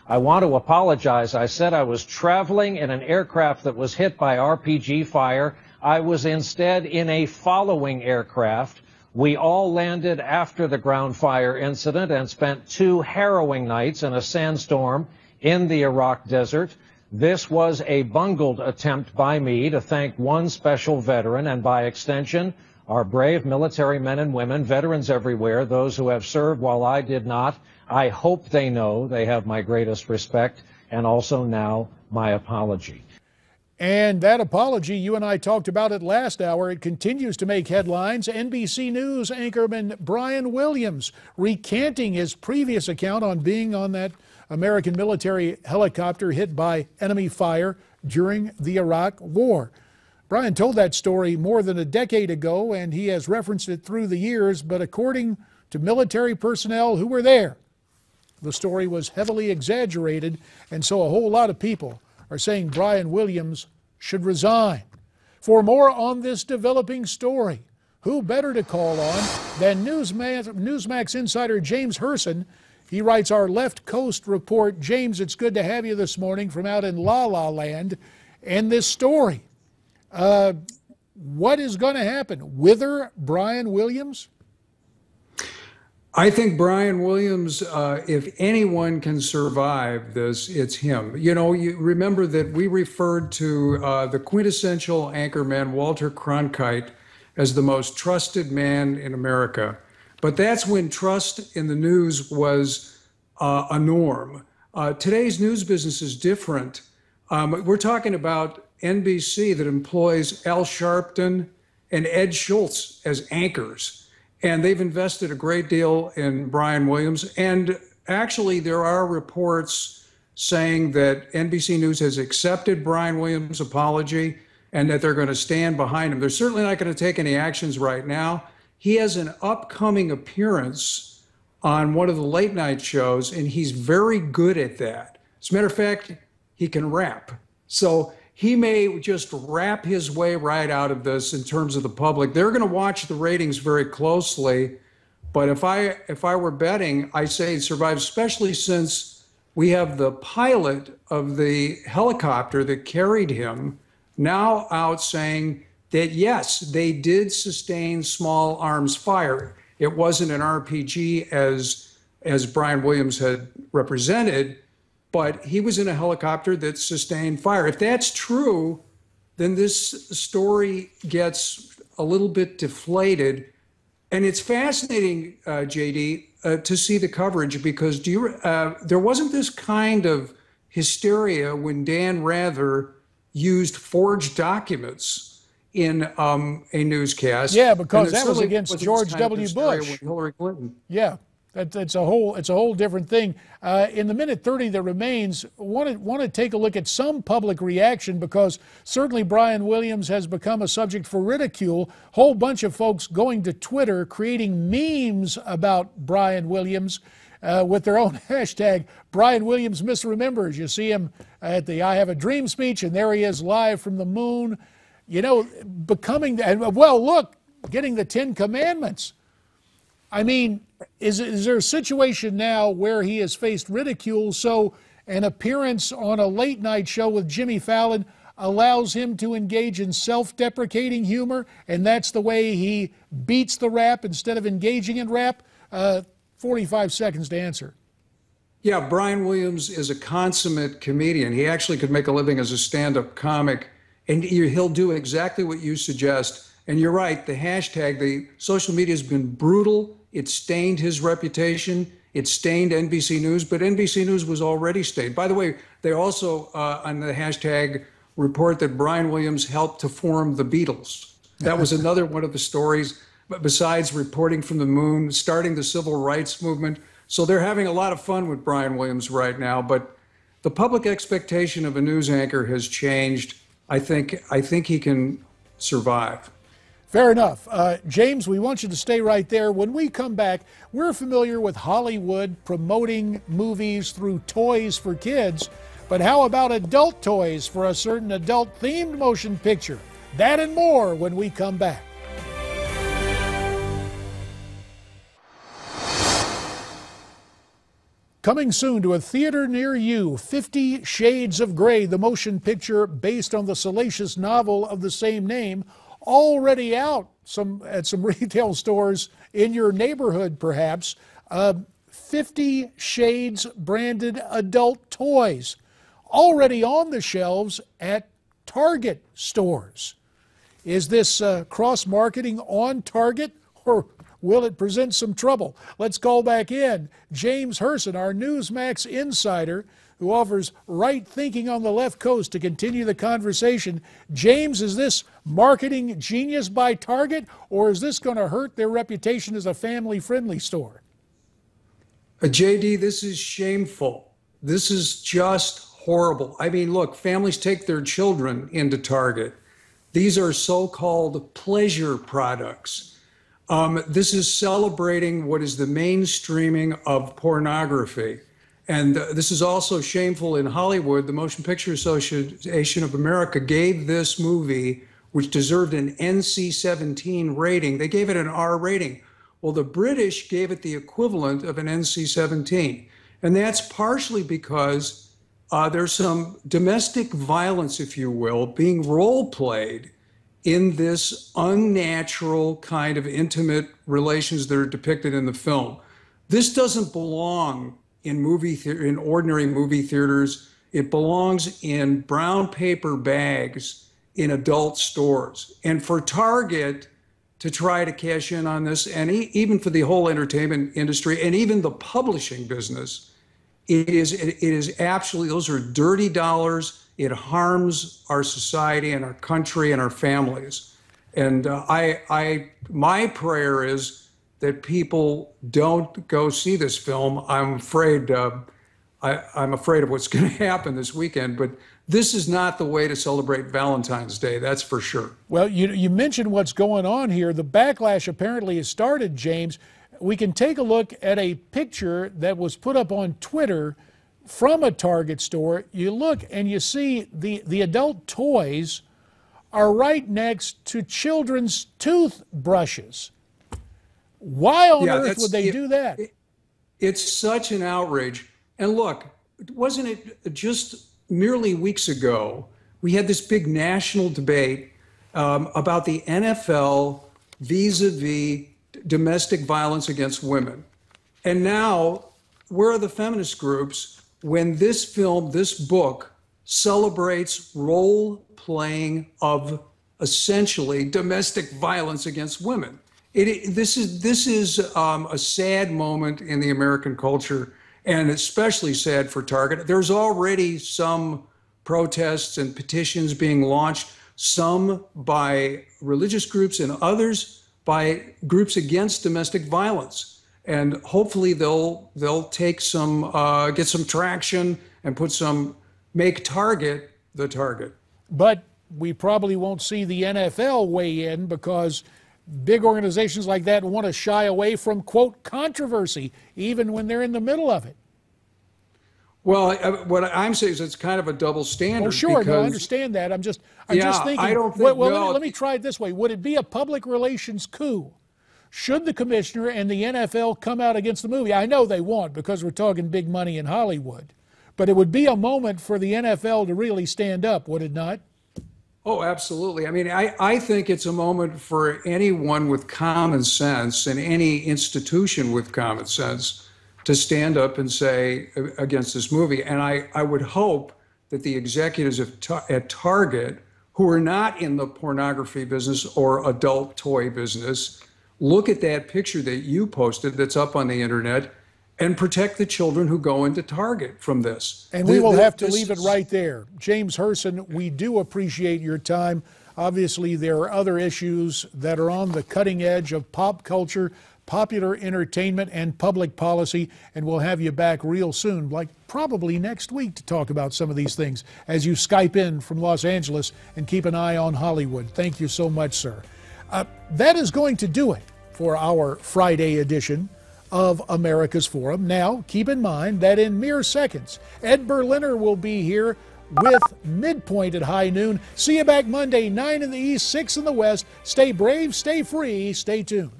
I want to apologize. I said I was traveling in an aircraft that was hit by RPG fire. I was instead in a following aircraft. We all landed after the ground fire incident and spent 2 harrowing nights in a sandstorm in the Iraq desert. This was a bungled attempt by me to thank one special veteran and, by extension, our brave military men and women, veterans everywhere, those who have served while I did not. I hope they know they have my greatest respect, and also now my apology. And that apology, you and I talked about it last hour. It continues to make headlines. NBC News anchorman Brian Williams recanting his previous account on being on that American military helicopter hit by enemy fire during the Iraq War. Brian told that story more than a decade ago, and he has referenced it through the years, but according to military personnel who were there, the story was heavily exaggerated, and so a whole lot of people are saying Brian Williams should resign. For more on this developing story, who better to call on than Newsmax insider James Hirsen? He writes our Left Coast Report. James, it's good to have you this morning from out in La La Land and this story. What is going to happen? Wither Brian Williams? I think Brian Williams, if anyone can survive this, it's him. You know, you remember that we referred to the quintessential anchorman, Walter Cronkite, as the most trusted man in America. But that's when trust in the news was a norm. Today's news business is different. We're talking about NBC that employs Al Sharpton and Ed Schultz as anchors. And they've invested a great deal in Brian Williams. And actually, there are reports saying that NBC News has accepted Brian Williams' apology and that they're going to stand behind him. They're certainly not going to take any actions right now. He has an upcoming appearance on one of the late night shows, and he's very good at that. As a matter of fact, he can rap. So he may just rap his way right out of this in terms of the public. They're going to watch the ratings very closely. But if I were betting, I say he'd survive, especially since we have the pilot of the helicopter that carried him now out saying that, yes, they did sustain small arms fire. It wasn't an RPG as Brian Williams had represented, but he was in a helicopter that sustained fire. If that's true, then this story gets a little bit deflated. And it's fascinating, JD, to see the coverage, because there wasn't this kind of hysteria when Dan Rather used forged documents in a newscast. Yeah, because that was against George W. Bush. With Hillary Clinton. Yeah. It's a whole different thing. In the minute 30 that remains, want to take a look at some public reaction, because certainly Brian Williams has become a subject for ridicule. Whole bunch of folks going to Twitter creating memes about Brian Williams with their own hashtag. Brian Williams misremembers. You see him at the I Have a Dream speech, and there he is live from the moon. You know, becoming, well, look, getting the 10 Commandments. I mean, is there a situation now where he has faced ridicule, so an appearance on a late night show with Jimmy Fallon allows him to engage in self-deprecating humor, and that's the way he beats the rap instead of engaging in rap? 45 seconds to answer. Yeah, Brian Williams is a consummate comedian. He actually could make a living as a stand-up comic, and he'll do exactly what you suggest. And you're right, the hashtag, the social media has been brutal. It stained his reputation. It stained NBC News, but NBC News was already stained. By the way, they also, on the hashtag, report that Brian Williams helped to form the Beatles. That was another one of the stories, besides reporting from the moon, starting the civil rights movement. So they're having a lot of fun with Brian Williams right now, but the public expectation of a news anchor has changed. I think he can survive. Fair enough. James, we want you to stay right there. When we come back, we're familiar with Hollywood promoting movies through toys for kids, but how about adult toys for a certain adult-themed motion picture? That and more when we come back. Coming soon to a theater near you, 50 Shades of Grey, the motion picture based on the salacious novel of the same name, already out at some retail stores in your neighborhood, perhaps. 50 Shades branded adult toys, already on the shelves at Target stores. Is this cross-marketing on target, or will it present some trouble? Let's call back in James Hirsen, our Newsmax insider, who offers right thinking on the left coast, to continue the conversation. James, is this marketing genius by Target, or is this going to hurt their reputation as a family-friendly store? JD, this is shameful. This is just horrible. I mean, look, families take their children into Target. These are so-called pleasure products. This is celebrating what is the mainstreaming of pornography. And this is also shameful in Hollywood. The Motion Picture Association of America gave this movie, which deserved an NC-17 rating, they gave it an R rating. Well, the British gave it the equivalent of an NC-17. And that's partially because there's some domestic violence, if you will, being role-played in this unnatural kind of intimate relations that are depicted in the film. This doesn't belong in in ordinary movie theaters. It belongs in brown paper bags in adult stores. And for Target to try to cash in on this, and even for the whole entertainment industry and even the publishing business, it is absolutely, those are dirty dollars. It harms our society and our country and our families. And my prayer is that people don't go see this film. I'm afraid I'm afraid of what's going to happen this weekend. But this is not the way to celebrate Valentine's Day, that's for sure. Well, you mentioned what's going on here. The backlash apparently has started, James. We can take a look at a picture that was put up on Twitter from a Target store. You look and you see the adult toys are right next to children's toothbrushes. Why on earth would they do that? It's such an outrage. And look, wasn't it just merely weeks ago, we had this big national debate about the NFL vis-a-vis domestic violence against women. And now, where are the feminist groups when this film, this book, celebrates role-playing of essentially domestic violence against women? This is a sad moment in the American culture, and especially sad for Target. There's already some protests and petitions being launched, some by religious groups and others by groups against domestic violence. And hopefully they'll take some, get some traction and make Target the target. But we probably won't see the NFL weigh in, because big organizations like that want to shy away from, quote, controversy, even when they're in the middle of it. Well, what I'm saying is it's kind of a double standard. Oh, sure. No, I understand that. I'm just thinking, I don't think, let me try it this way. Would it be a public relations coup? Should the commissioner and the NFL come out against the movie? I know they won't, because we're talking big money in Hollywood. But it would be a moment for the NFL to really stand up, would it not? Oh, absolutely. I mean, I think it's a moment for anyone with common sense and any institution with common sense to stand up and say against this movie. And I would hope that the executives at Target, who are not in the pornography business or adult toy business, look at that picture that you posted that's up on the internet and protect the children who go into Target from this. And we will have to leave it right there. James Hirsen, we do appreciate your time. Obviously, there are other issues that are on the cutting edge of pop culture, popular entertainment, and public policy, and we'll have you back real soon, like probably next week, to talk about some of these things as you Skype in from Los Angeles and keep an eye on Hollywood. Thank you so much, sir. That is going to do it for our Friday edition of America's Forum. Now, keep in mind that in mere seconds, Ed Berliner will be here with Midpoint at high noon. See you back Monday, 9 in the East, 6 in the West. Stay brave, stay free, stay tuned.